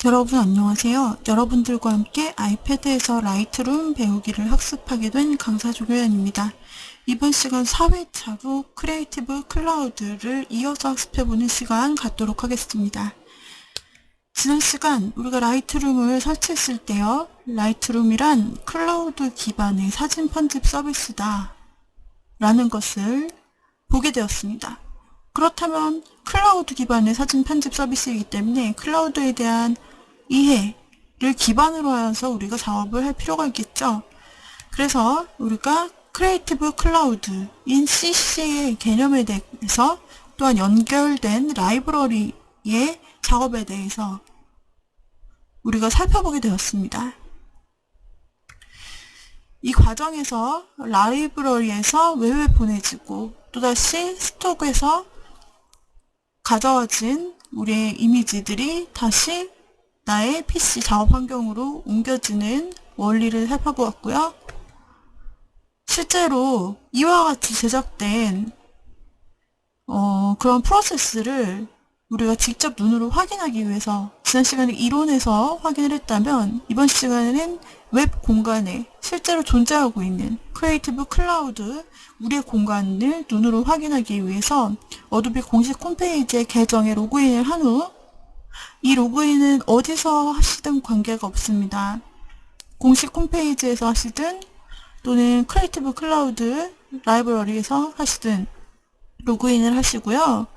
여러분 안녕하세요. 여러분들과 함께 아이패드에서 라이트룸 배우기를 학습하게 된 강사 조교연입니다. 이번 시간 4회차로 크리에이티브 클라우드를 이어서 학습해보는 시간 갖도록 하겠습니다. 지난 시간 우리가 라이트룸을 설치했을 때요. 라이트룸이란 클라우드 기반의 사진 편집 서비스다 라는 것을 보게 되었습니다. 그렇다면 클라우드 기반의 사진 편집 서비스이기 때문에 클라우드에 대한 이해를 기반으로 해서 우리가 작업을 할 필요가 있겠죠. 그래서 우리가 크리에이티브 클라우드인 CC의 개념에 대해서 또한 연결된 라이브러리의 작업에 대해서 우리가 살펴보게 되었습니다. 이 과정에서 라이브러리에서 외부에 보내지고 또다시 스톡에서 가져와진 우리의 이미지들이 다시 나의 PC 작업 환경으로 옮겨지는 원리를 살펴보았고요. 실제로 이와 같이 제작된 그런 프로세스를 우리가 직접 눈으로 확인하기 위해서 지난 시간에 이론에서 확인을 했다면 이번 시간에는 웹 공간에 실제로 존재하고 있는 크리에이티브 클라우드 우리의 공간을 눈으로 확인하기 위해서 어도비 공식 홈페이지의 계정에 로그인을 한 후 이 로그인은 어디서 하시든 관계가 없습니다. 공식 홈페이지에서 하시든 또는 크리에이티브 클라우드 라이브러리에서 하시든 로그인을 하시고요.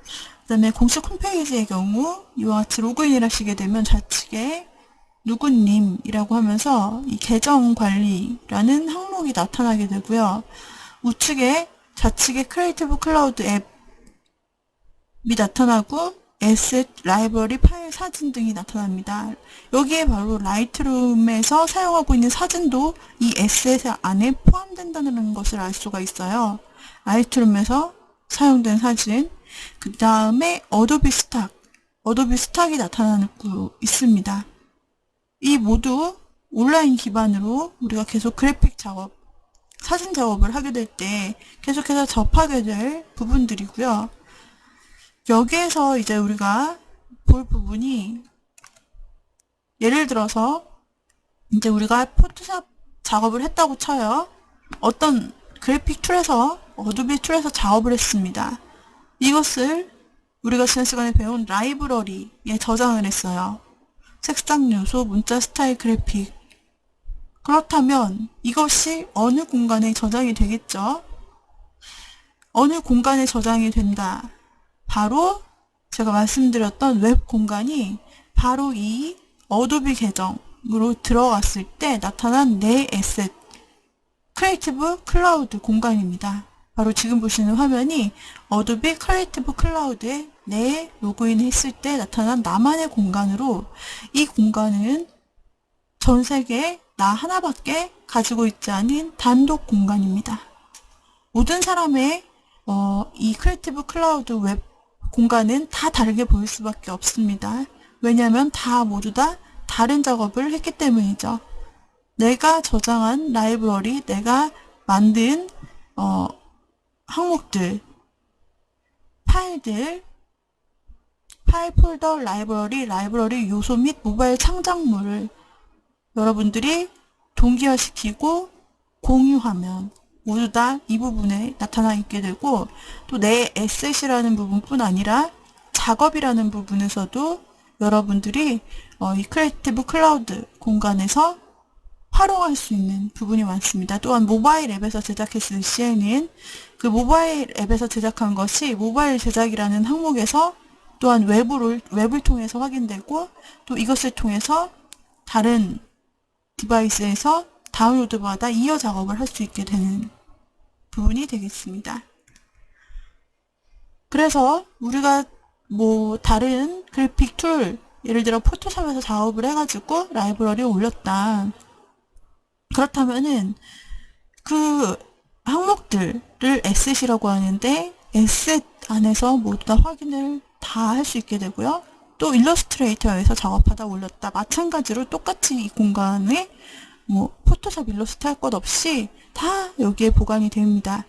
그 다음에 공식 홈페이지의 경우 이와 같이 로그인을 하시게 되면 좌측에 누구님이라고 하면서 이 계정 관리라는 항목이 나타나게 되고요. 우측에 좌측에 크리에이티브 클라우드 앱이 나타나고 에셋, 라이브러리, 파일, 사진 등이 나타납니다. 여기에 바로 라이트룸에서 사용하고 있는 사진도 이 에셋 안에 포함된다는 것을 알 수가 있어요. 라이트룸에서 사용된 사진, 그 다음에 어도비 스탁이 나타나고 있습니다. 이 모두 온라인 기반으로 우리가 계속 그래픽 작업, 사진 작업을 하게 될 때 계속해서 접하게 될 부분들이고요. 여기에서 이제 우리가 볼 부분이 예를 들어서 이제 우리가 포토샵 작업을 했다고 쳐요. 어떤 그래픽 툴에서 어도비 툴에서 작업을 했습니다. 이것을 우리가 지난 시간에 배운 라이브러리에 저장을 했어요. 색상 요소, 문자 스타일 그래픽. 그렇다면 이것이 어느 공간에 저장이 되겠죠? 어느 공간에 저장이 된다. 바로 제가 말씀드렸던 웹 공간이 바로 이 어도비 계정으로 들어갔을 때 나타난 내 에셋 크리에이티브 클라우드 공간입니다. 바로 지금 보시는 화면이 어도비 크리에이티브 클라우드에 내 로그인 했을 때 나타난 나만의 공간으로 이 공간은 전 세계 나 하나밖에 가지고 있지 않은 단독 공간입니다. 모든 사람의 이 크리에이티브 클라우드 웹 공간은 다 다르게 보일 수밖에 없습니다. 왜냐하면 모두 다 다른 작업을 했기 때문이죠. 내가 저장한 라이브러리, 내가 만든 항목들, 파일들, 파일 폴더, 라이브러리 요소 및 모바일 창작물을 여러분들이 동기화시키고 공유하면 모두 다 이 부분에 나타나 있게 되고 또 내 에셋이라는 부분뿐 아니라 작업이라는 부분에서도 여러분들이 이 크리에이티브 클라우드 공간에서 활용할 수 있는 부분이 많습니다. 또한 모바일 앱에서 제작했을 시에는 그 모바일 앱에서 제작한 것이 모바일 제작이라는 항목에서 또한 웹을 통해서 확인되고 또 이것을 통해서 다른 디바이스에서 다운로드 받아 이어 작업을 할 수 있게 되는 부분이 되겠습니다. 그래서 우리가 다른 그래픽 툴, 예를 들어 포토샵에서 작업을 해가지고 라이브러리에 올렸다. 그렇다면은 그 항목들을 에셋이라고 하는데 에셋 안에서 모두 다 확인을 다 할 수 있게 되고요. 또 일러스트레이터에서 작업하다 올렸다. 마찬가지로 똑같이 이 공간에 포토샵 일러스트 할 것 없이 다 여기에 보관이 됩니다.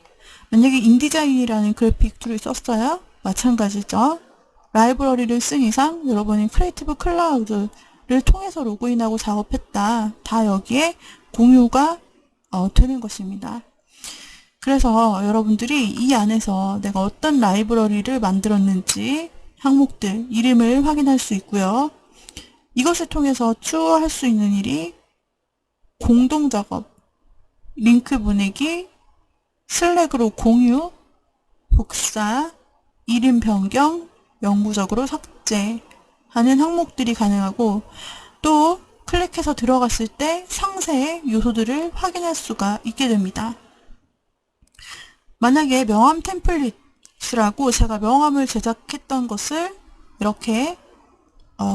만약에 인디자인이라는 그래픽 툴을 썼어요. 마찬가지죠. 라이브러리를 쓴 이상 여러분이 크리에이티브 클라우드를 통해서 로그인하고 작업했다. 다 여기에 공유가 되는 것입니다. 그래서 여러분들이 이 안에서 내가 어떤 라이브러리를 만들었는지 항목들 이름을 확인할 수 있고요. 이것을 통해서 추후할 수 있는 일이 공동작업, 링크 보내기, 슬랙으로 공유, 복사, 이름 변경, 영구적으로 삭제 하는 항목들이 가능하고, 또 클릭해서 들어갔을 때 상세의 요소들을 확인할 수가 있게 됩니다. 만약에 명함 템플릿이라고 제가 명함을 제작했던 것을 이렇게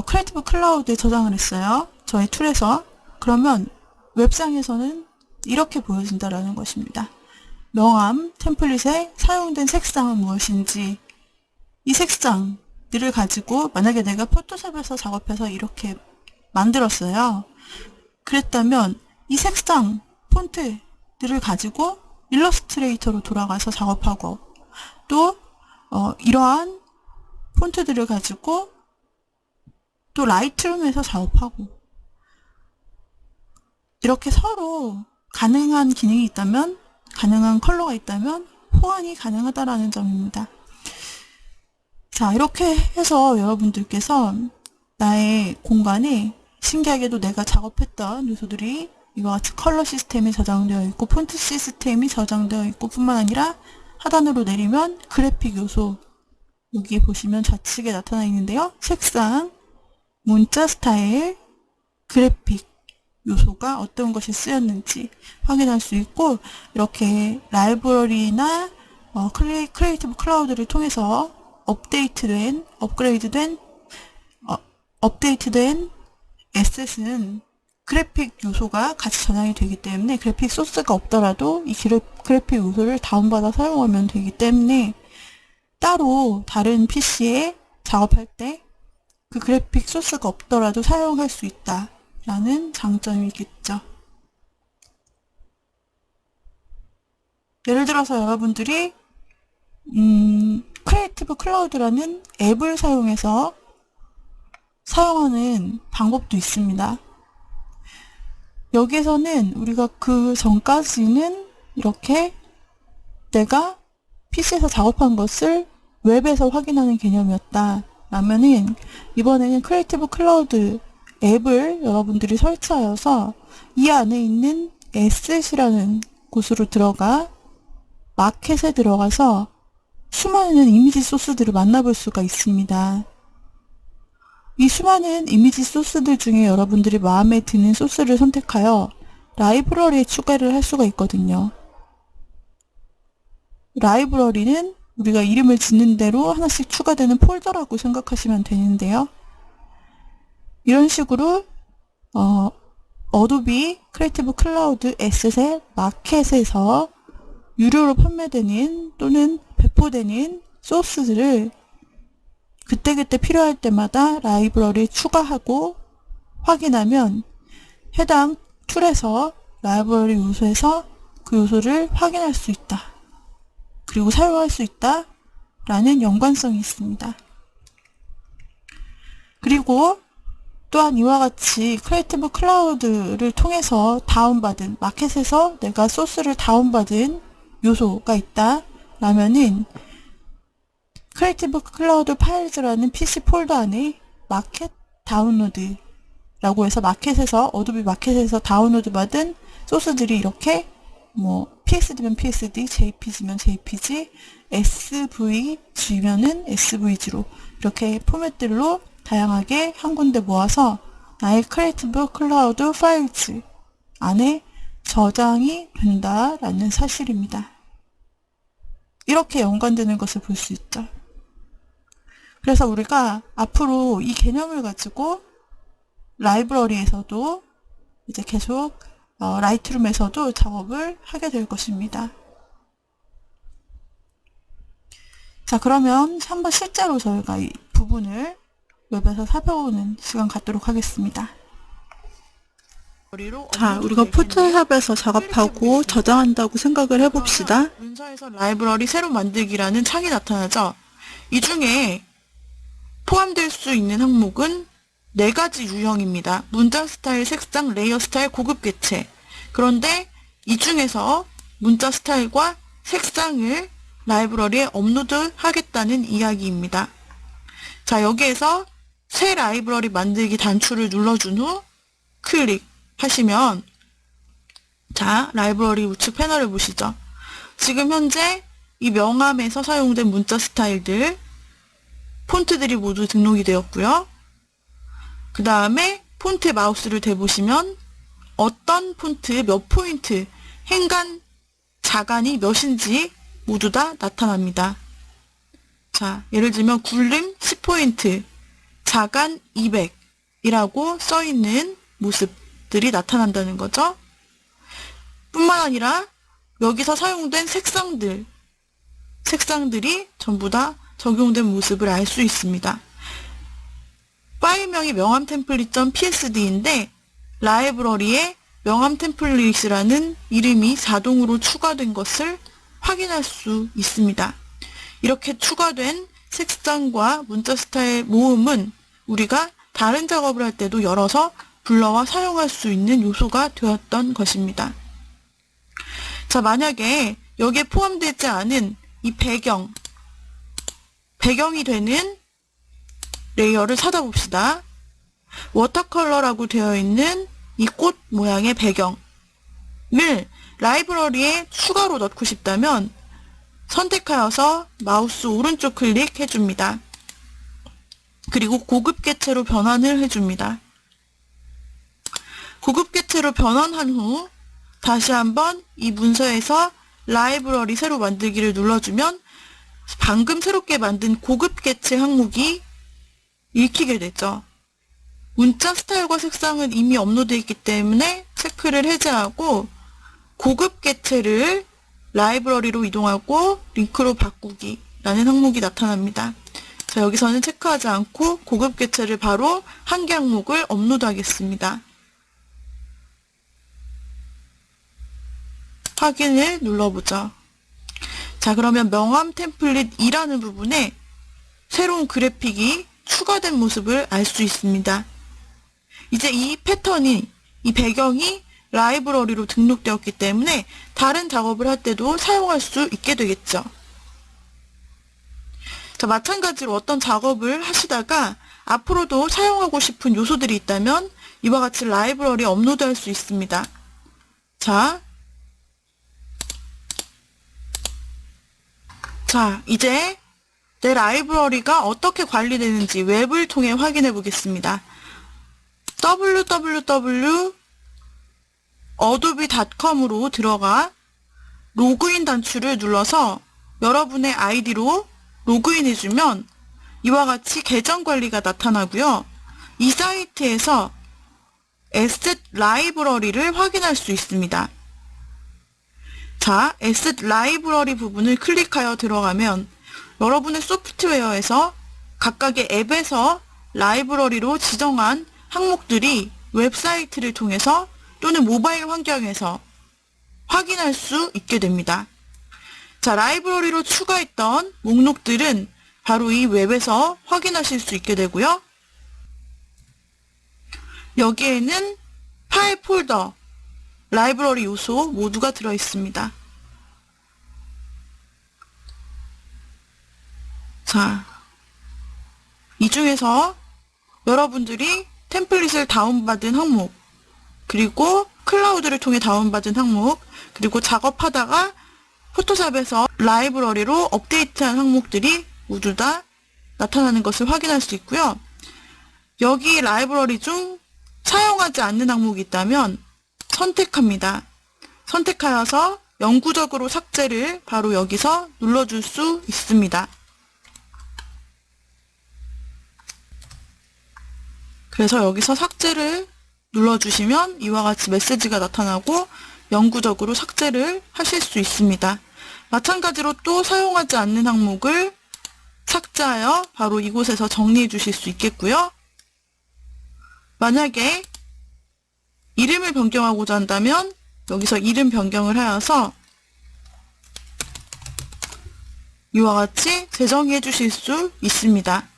크리에이티브 클라우드에 저장을 했어요. 저의 툴에서. 그러면 웹상에서는 이렇게 보여진다라는 것입니다. 명함 템플릿에 사용된 색상은 무엇인지, 이 색상들을 가지고 만약에 내가 포토샵에서 작업해서 이렇게 만들었어요. 그랬다면 이 색상, 폰트들을 가지고 일러스트레이터로 돌아가서 작업하고, 또 이러한 폰트들을 가지고 또 라이트룸에서 작업하고, 이렇게 서로 가능한 기능이 있다면, 가능한 컬러가 있다면 호환이 가능하다라는 점입니다. 자, 이렇게 해서 여러분들께서 나의 공간에 신기하게도 내가 작업했던 요소들이 이와 같이 컬러 시스템이 저장되어 있고 폰트 시스템이 저장되어 있고, 뿐만 아니라 하단으로 내리면 그래픽 요소, 여기에 보시면 좌측에 나타나 있는데요. 색상, 문자 스타일, 그래픽 요소가 어떤 것이 쓰였는지 확인할 수 있고, 이렇게 라이브러리나 크리에이티브 클라우드를 통해서 업데이트된 에셋은 그래픽 요소가 같이 저장이 되기 때문에, 그래픽 소스가 없더라도 이 그래픽 요소를 다운받아 사용하면 되기 때문에 따로 다른 PC에 작업할 때 그 그래픽 소스가 없더라도 사용할 수 있다라는 장점이 있겠죠. 예를 들어서 여러분들이 크리에이티브 클라우드라는 앱을 사용해서 사용하는 방법도 있습니다. 여기에서는 우리가 그 전까지는 이렇게 내가 PC에서 작업한 것을 웹에서 확인하는 개념이었다 라면은, 이번에는 크리에이티브 클라우드 앱을 여러분들이 설치하여서 이 안에 있는 에셋이라는 곳으로 들어가 마켓에 들어가서 수많은 이미지 소스들을 만나볼 수가 있습니다. 이 수많은 이미지 소스들 중에 여러분들이 마음에 드는 소스를 선택하여 라이브러리에 추가를 할 수가 있거든요. 라이브러리는 우리가 이름을 짓는 대로 하나씩 추가되는 폴더라고 생각하시면 되는데요. 이런 식으로 어도비 크리에이티브 클라우드 에셋의 마켓에서 유료로 판매되는 또는 배포되는 소스들을 그때그때 필요할 때마다 라이브러리에 추가하고 확인하면 해당 툴에서 라이브러리 요소에서 그 요소를 확인할 수 있다. 그리고 사용할 수 있다 라는 연관성이 있습니다. 그리고 또한 이와 같이 크리에이티브 클라우드를 통해서 다운받은, 마켓에서 내가 소스를 다운받은 요소가 있다 라면은 크리에이티브 클라우드 파일즈라는 PC 폴더 안에 마켓 다운로드라고 해서 마켓에서, 어도비 마켓에서 다운로드 받은 소스들이 이렇게 PSD면 PSD, JPG면 JPG, SVG면은 SVG로 이렇게 포맷들로 다양하게 한 군데 모아서 나의 크리에이티브 클라우드 파일즈 안에 저장이 된다라는 사실입니다. 이렇게 연관되는 것을 볼 수 있죠. 그래서 우리가 앞으로 이 개념을 가지고 라이브러리에서도 이제 계속 라이트룸에서도 작업을 하게 될 것입니다. 자, 그러면 한번 실제로 저희가 이 부분을 웹에서 살펴보는 시간 갖도록 하겠습니다. 자, 우리가 포토샵에서 작업하고 저장한다고 생각을 해봅시다. 문서에서 라이브러리 새로 만들기라는 창이 나타나죠. 이 중에 포함될 수 있는 항목은 4가지 유형입니다. 문자 스타일, 색상, 레이어 스타일, 고급 개체. 그런데 이 중에서 문자 스타일과 색상을 라이브러리에 업로드 하겠다는 이야기입니다. 자, 여기에서 새 라이브러리 만들기 단추를 눌러준 후 클릭하시면 자, 라이브러리 우측 패널을 보시죠. 지금 현재 이 명함에서 사용된 문자 스타일들, 폰트들이 모두 등록이 되었고요. 그 다음에 폰트에 마우스를 대보시면 어떤 폰트 몇 포인트, 행간, 자간이 몇인지 모두 다 나타납니다. 자, 예를 들면 굴림 10포인트, 자간 200이라고 써있는 모습들이 나타난다는 거죠. 뿐만 아니라 여기서 사용된 색상들이 전부 다 적용된 모습을 알 수 있습니다. 파일명이 명함템플릿.psd인데 라이브러리에 명함템플릿이라는 이름이 자동으로 추가된 것을 확인할 수 있습니다. 이렇게 추가된 색상과 문자 스타일 모음은 우리가 다른 작업을 할 때도 열어서 불러와 사용할 수 있는 요소가 되었던 것입니다. 자, 만약에 여기에 포함되지 않은 이 배경이 되는 레이어를 찾아봅시다. 워터컬러라고 되어 있는 이 꽃 모양의 배경을 라이브러리에 추가로 넣고 싶다면 선택하여서 마우스 오른쪽 클릭해 줍니다. 그리고 고급 개체로 변환을 해줍니다. 고급 개체로 변환한 후 다시 한번 이 문서에서 라이브러리 새로 만들기를 눌러주면 방금 새롭게 만든 고급 개체 항목이 읽히게 되죠. 문자 스타일과 색상은 이미 업로드되어 있기 때문에 체크를 해제하고 고급 개체를 라이브러리로 이동하고 링크로 바꾸기 라는 항목이 나타납니다. 자, 여기서는 체크하지 않고 고급 개체를 바로 한 개 항목을 업로드 하겠습니다. 확인을 눌러보죠. 자, 그러면 명함 템플릿 2라는 부분에 새로운 그래픽이 추가된 모습을 알 수 있습니다. 이제 이 패턴이, 이 배경이 라이브러리로 등록되었기 때문에 다른 작업을 할 때도 사용할 수 있게 되겠죠. 자, 마찬가지로 어떤 작업을 하시다가 앞으로도 사용하고 싶은 요소들이 있다면 이와 같이 라이브러리에 업로드할 수 있습니다. 자, 이제 내 라이브러리가 어떻게 관리되는지 웹을 통해 확인해 보겠습니다. www.adobe.com으로 들어가 로그인 단추를 눌러서 여러분의 아이디로 로그인해주면 이와 같이 계정 관리가 나타나고요. 이 사이트에서 에셋 라이브러리를 확인할 수 있습니다. 자, 에셋 라이브러리 부분을 클릭하여 들어가면 여러분의 소프트웨어에서 각각의 앱에서 라이브러리로 지정한 항목들이 웹사이트를 통해서 또는 모바일 환경에서 확인할 수 있게 됩니다. 자, 라이브러리로 추가했던 목록들은 바로 이 웹에서 확인하실 수 있게 되고요. 여기에는 파일 폴더, 라이브러리 요소 모두가 들어 있습니다. 자, 이 중에서 여러분들이 템플릿을 다운받은 항목, 그리고 클라우드를 통해 다운받은 항목, 그리고 작업하다가 포토샵에서 라이브러리로 업데이트한 항목들이 모두 다 나타나는 것을 확인할 수 있고요. 여기 라이브러리 중 사용하지 않는 항목이 있다면 선택합니다. 선택하여서 영구적으로 삭제를 바로 여기서 눌러줄 수 있습니다. 그래서 여기서 삭제를 눌러주시면 이와 같이 메시지가 나타나고 영구적으로 삭제를 하실 수 있습니다. 마찬가지로 또 사용하지 않는 항목을 삭제하여 바로 이곳에서 정리해 주실 수 있겠고요. 만약에 이름을 변경하고자 한다면 여기서 이름 변경을 하여서 이와 같이 재정의해 주실 수 있습니다.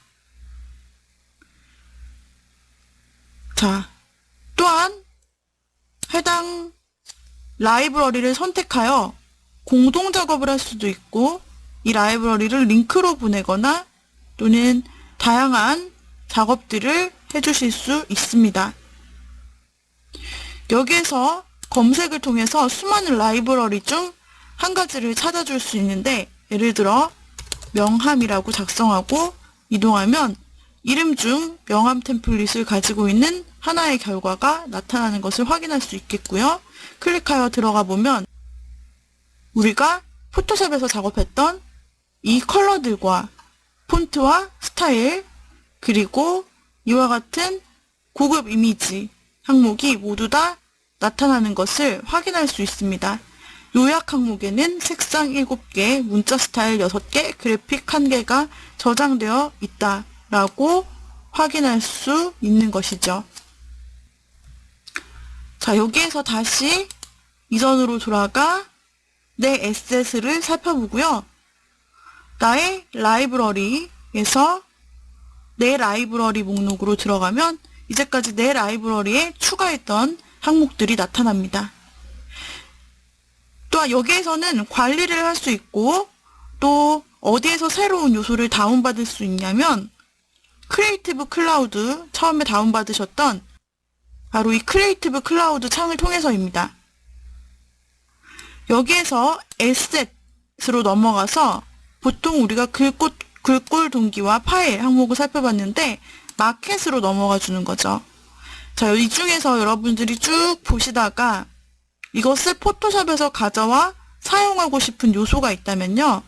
자, 또한 해당 라이브러리를 선택하여 공동 작업을 할 수도 있고, 이 라이브러리를 링크로 보내거나 또는 다양한 작업들을 해주실 수 있습니다. 여기에서 검색을 통해서 수많은 라이브러리 중 한 가지를 찾아줄 수 있는데, 예를 들어 명함이라고 작성하고 이동하면 이름 중 명함 템플릿을 가지고 있는 하나의 결과가 나타나는 것을 확인할 수 있겠고요. 클릭하여 들어가 보면 우리가 포토샵에서 작업했던 이 컬러들과 폰트와 스타일, 그리고 이와 같은 고급 이미지 항목이 모두 다 나타나는 것을 확인할 수 있습니다. 요약 항목에는 색상 7개, 문자 스타일 6개, 그래픽 1개가 저장되어 있다라고 확인할 수 있는 것이죠. 자, 여기에서 다시 이전으로 돌아가 내 에셋을 살펴보고요. 나의 라이브러리에서 내 라이브러리 목록으로 들어가면 이제까지 내 라이브러리에 추가했던 항목들이 나타납니다. 또한 여기에서는 관리를 할 수 있고, 또 어디에서 새로운 요소를 다운받을 수 있냐면 크리에이티브 클라우드, 처음에 다운받으셨던 바로 이 크리에이티브 클라우드 창을 통해서입니다. 여기에서 에셋으로 넘어가서 보통 우리가 글꼴 동기와 파일 항목을 살펴봤는데 마켓으로 넘어가 주는 거죠. 자, 이 중에서 여러분들이 쭉 보시다가 이것을 포토샵에서 가져와 사용하고 싶은 요소가 있다면요.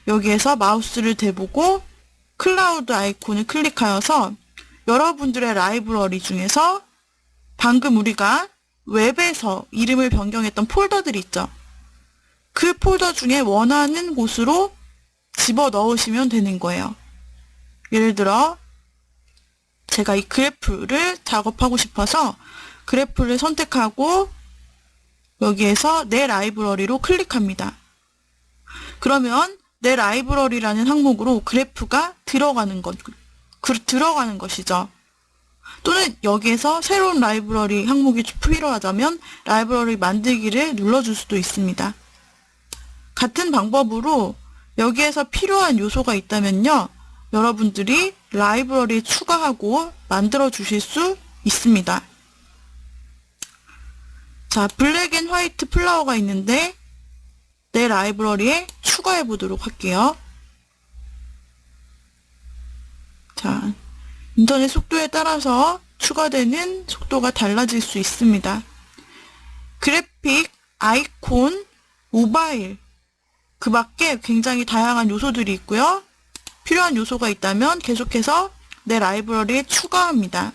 여기에서 마우스를 대보고 클라우드 아이콘을 클릭하여서 여러분들의 라이브러리 중에서 방금 우리가 웹에서 이름을 변경했던 폴더들이 있죠. 그 폴더 중에 원하는 곳으로 집어 넣으시면 되는 거예요. 예를 들어 제가 이 그래프를 작업하고 싶어서 그래프를 선택하고 여기에서 내 라이브러리로 클릭합니다. 그러면 내 라이브러리라는 항목으로 그래프가 들어가는 것이죠. 또는 여기에서 새로운 라이브러리 항목이 필요하다면 라이브러리 만들기를 눌러줄 수도 있습니다. 같은 방법으로 여기에서 필요한 요소가 있다면요. 여러분들이 라이브러리에 추가하고 만들어 주실 수 있습니다. 자, 블랙 앤 화이트 플라워가 있는데 내 라이브러리에 추가해 보도록 할게요. 자, 인터넷 속도에 따라서 추가되는 속도가 달라질 수 있습니다. 그래픽, 아이콘, 모바일, 그 밖에 굉장히 다양한 요소들이 있고요. 필요한 요소가 있다면 계속해서 내 라이브러리에 추가합니다.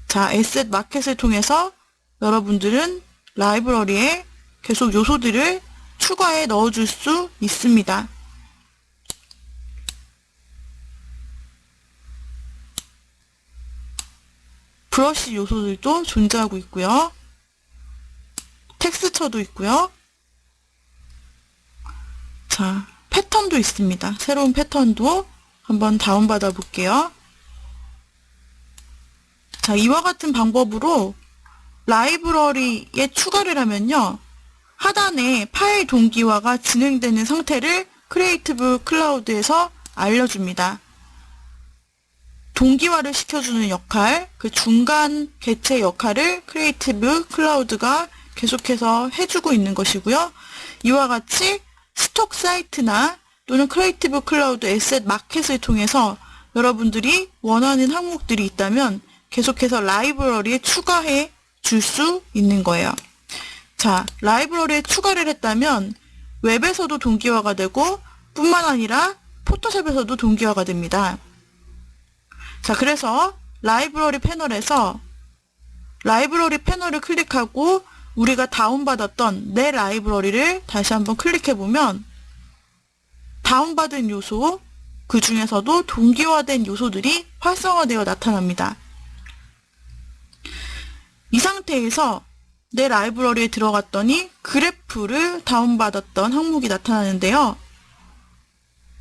자, 에셋 마켓을 통해서 여러분들은 라이브러리에 계속 요소들을 추가해 넣어줄 수 있습니다. 브러쉬 요소들도 존재하고 있고요. 텍스처도 있고요. 자, 패턴도 있습니다. 새로운 패턴도 한번 다운받아 볼게요. 자, 이와 같은 방법으로 라이브러리에 추가를 하면요. 하단에 파일 동기화가 진행되는 상태를 크리에이티브 클라우드에서 알려줍니다. 동기화를 시켜주는 역할, 그 중간 개체 역할을 크리에이티브 클라우드가 계속해서 해주고 있는 것이고요. 이와 같이 스톡 사이트나 또는 크리에이티브 클라우드 에셋 마켓을 통해서 여러분들이 원하는 항목들이 있다면 계속해서 라이브러리에 추가해 줄 수 있는 거예요. 자, 라이브러리에 추가를 했다면 웹에서도 동기화가 되고 뿐만 아니라 포토샵에서도 동기화가 됩니다. 자, 그래서 라이브러리 패널에서 라이브러리 패널을 클릭하고 우리가 다운받았던 내 라이브러리를 다시 한번 클릭해보면 다운받은 요소, 그 중에서도 동기화된 요소들이 활성화되어 나타납니다. 이 상태에서 내 라이브러리에 들어갔더니 그래프를 다운받았던 항목이 나타나는데요.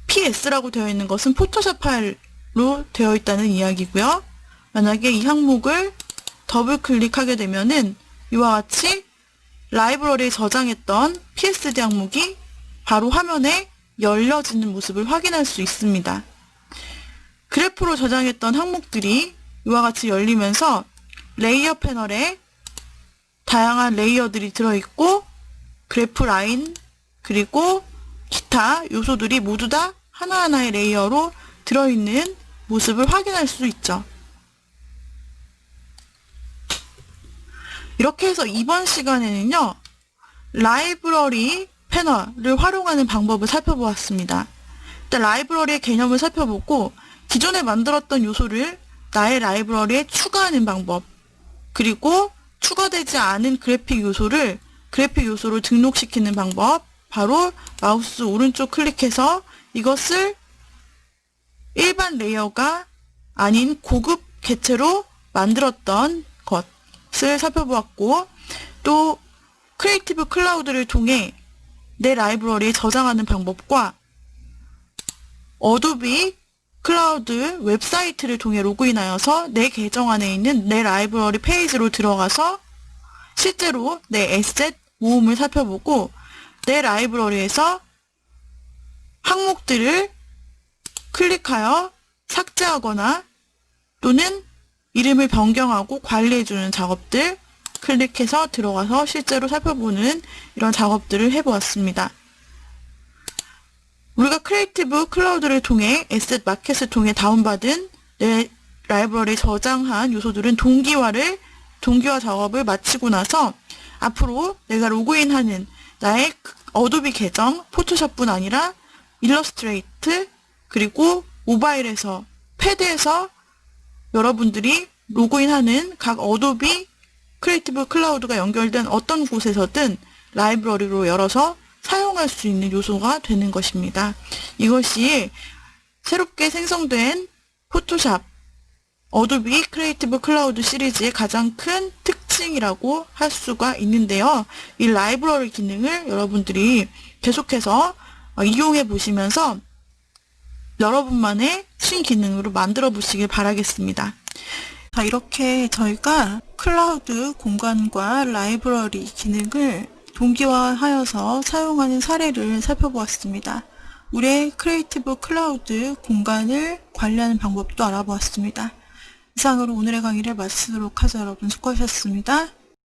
PS라고 되어 있는 것은 포토샵 파일로 되어 있다는 이야기고요. 만약에 이 항목을 더블 클릭하게 되면은 이와 같이 라이브러리에 저장했던 PSD 항목이 바로 화면에 열려지는 모습을 확인할 수 있습니다. 그래프로 저장했던 항목들이 이와 같이 열리면서 레이어 패널에 다양한 레이어들이 들어있고 그래프 라인 그리고 기타 요소들이 모두 다 하나하나의 레이어로 들어있는 모습을 확인할 수 있죠. 이렇게 해서 이번 시간에는요, 라이브러리 패널을 활용하는 방법을 살펴보았습니다. 일단 라이브러리의 개념을 살펴보고 기존에 만들었던 요소를 나의 라이브러리에 추가하는 방법, 그리고 추가되지 않은 그래픽 요소를 그래픽 요소로 등록시키는 방법, 바로 마우스 오른쪽 클릭해서 이것을 일반 레이어가 아닌 고급 객체로 만들었던 것을 살펴보았고, 또 크리에이티브 클라우드를 통해 내 라이브러리에 저장하는 방법과 어도비 클라우드 웹사이트를 통해 로그인하여서 내 계정 안에 있는 내 라이브러리 페이지로 들어가서 실제로 내 에셋 모음을 살펴보고 내 라이브러리에서 항목들을 클릭하여 삭제하거나 또는 이름을 변경하고 관리해주는 작업들 클릭해서 들어가서 실제로 살펴보는 이런 작업들을 해보았습니다. 우리가 크리에이티브 클라우드를 통해 에셋 마켓을 통해 다운받은 내 라이브러리에 저장한 요소들은 동기화 작업을 마치고 나서 앞으로 내가 로그인하는 나의 어도비 계정, 포토샵뿐 아니라 일러스트레이트, 그리고 모바일에서, 패드에서 여러분들이 로그인하는 각 어도비 크리에이티브 클라우드가 연결된 어떤 곳에서든 라이브러리로 열어서 사용할 수 있는 요소가 되는 것입니다. 이것이 새롭게 생성된 포토샵, 어도비 크리에이티브 클라우드 시리즈의 가장 큰 특징이라고 할 수가 있는데요. 이 라이브러리 기능을 여러분들이 계속해서 이용해 보시면서 여러분만의 신기능으로 만들어 보시길 바라겠습니다. 자, 이렇게 저희가 클라우드 공간과 라이브러리 기능을 동기화하여서 사용하는 사례를 살펴보았습니다. 우리의 크리에이티브 클라우드 공간을 관리하는 방법도 알아보았습니다. 이상으로 오늘의 강의를 마치도록 하죠. 여러분 수고하셨습니다.